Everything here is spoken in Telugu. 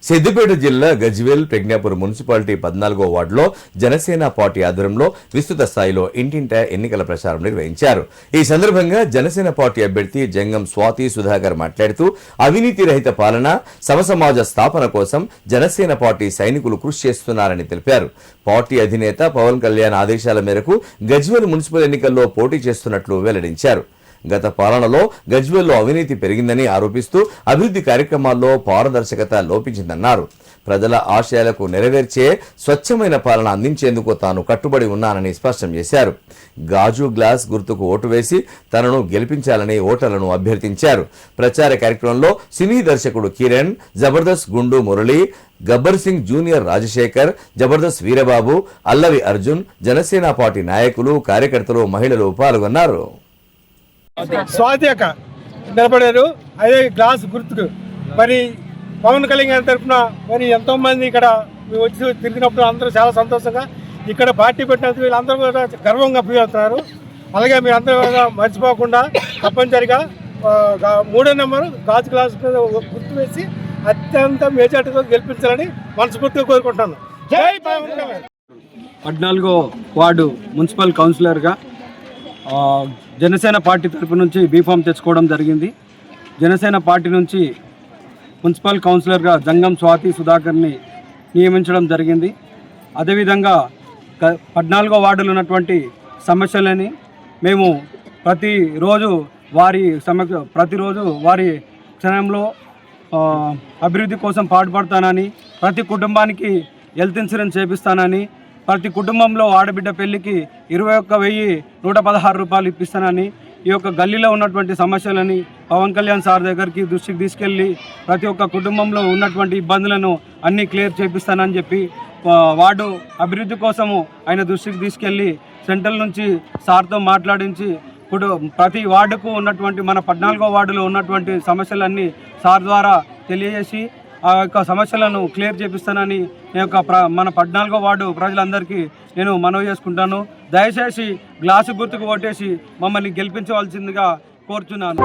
సిద్దిపేట జిల్లా గజ్వేల్ ప్రజ్ఞాపూర్ మున్సిపాలిటీ 14వ వార్డులో జనసేన పార్టీ ఆధ్వర్యంలో విస్తృత స్థాయిలో ఇంటింటా ఎన్నికల ప్రచారం నిర్వహించారు. ఈ సందర్భంగా జనసేన పార్టీ అభ్యర్థి జంగం స్వాతి సుధాకర్ మాట్లాడుతూ అవినీతి రహిత పాలన, సమసమాజ స్థాపన కోసం జనసేన పార్టీ సైనికులు కృషి చేస్తున్నారని తెలిపారు. పార్టీ అధినేత పవన్ కళ్యాణ్ ఆదేశాల మేరకు గజ్వేల్ మున్సిపల్ ఎన్నికల్లో పోటీ చేస్తున్నట్లు వెల్లడించారు. గత పాలనలో గజ్వేల్లో అవినీతి పెరిగిందని ఆరోపిస్తూ అభివృద్ధి కార్యక్రమాల్లో పారదర్శకత లోపించిందన్నారు. ప్రజల ఆశయాలకు నెరవేర్చే స్వచ్ఛమైన పాలన అందించేందుకు తాను కట్టుబడి ఉన్నానని స్పష్టం చేశారు. గాజు గ్లాస్ గుర్తుకు ఓటు వేసి తనను గెలిపించాలని ఓటర్లను అభ్యర్థించారు. ప్రచార కార్యక్రమంలో సినీ దర్శకుడు కిరణ్, జబర్దస్త్ గుండు మురళి, గబ్బర్ సింగ్ జూనియర్ రాజశేఖర్, జబర్దస్త్ వీరబాబు, అల్లవి అర్జున్, జనసేన పార్టీ నాయకులు, కార్యకర్తలు, మహిళలు పాల్గొన్నారు. స్వాతి అక్క నిలబడారు. అదే గ్లాస్ గుర్తుకు మరి పవన్ కళ్యాణ్ తరఫున మరి ఎంతోమంది ఇక్కడ వచ్చి తిరిగినప్పుడు అందరూ చాలా సంతోషంగా ఇక్కడ పార్టీ పెట్టినందుకు వీళ్ళందరూ కూడా గర్వంగా ఫీల్ అవుతున్నారు. అలాగే మీరు అందరూ కూడా మర్చిపోకుండా తప్పనిసరిగా 3వ నెంబరు గాజు గ్లాస్ గుర్తు వేసి అత్యంత మెజార్టీతో గెలిపించాలని మనస్ఫూర్తిగా కోరుకుంటున్నాను. జై పవన్ కళ్యాణ్. 14వ వార్డు మున్సిపల్ కౌన్సిలర్గా జనసేన పార్టీ తరపు నుంచి బీఫామ్ తెచ్చుకోవడం జరిగింది. జనసేన పార్టీ నుంచి మున్సిపల్ కౌన్సిలర్గా జంగం స్వాతి సుధాకర్ని నియమించడం జరిగింది. అదేవిధంగా 14వ వార్డులో ఉన్నటువంటి సమస్యలని మేము ప్రతిరోజు వారి క్షణంలో అభివృద్ధి కోసం పాటుపడతానని, ప్రతి కుటుంబానికి హెల్త్ ఇన్సూరెన్స్ చేపిస్తానని, ప్రతి కుటుంబంలో ఆడబిడ్డ పెళ్లికి 21,116 రూపాయలు ఇప్పిస్తానని, ఈ యొక్క గల్లీలో ఉన్నటువంటి సమస్యలని పవన్ కళ్యాణ్ సార్ దగ్గరికి దృష్టికి తీసుకెళ్ళి ప్రతి ఒక్క కుటుంబంలో ఉన్నటువంటి ఇబ్బందులను అన్నీ క్లియర్ చేపిస్తానని చెప్పి వార్డు అభివృద్ధి కోసము ఆయన దృష్టికి తీసుకెళ్ళి సెంట్రల్ నుంచి సార్తో మాట్లాడించి ఇప్పుడు ప్రతి వార్డుకు ఉన్నటువంటి మన 14వ వార్డులో ఉన్నటువంటి సమస్యలన్నీ సార్ ద్వారా తెలియజేసి ఆ యొక్క సమస్యలను క్లియర్ చేపిస్తానని మన 14వ వార్డు ప్రజలందరికీ నేను మనవి చేసుకుంటాను. దయచేసి గ్లాసు గుర్తుకు ఓటేసి మమ్మల్ని గెలిపించవలసిందిగా కోరుచున్నాను.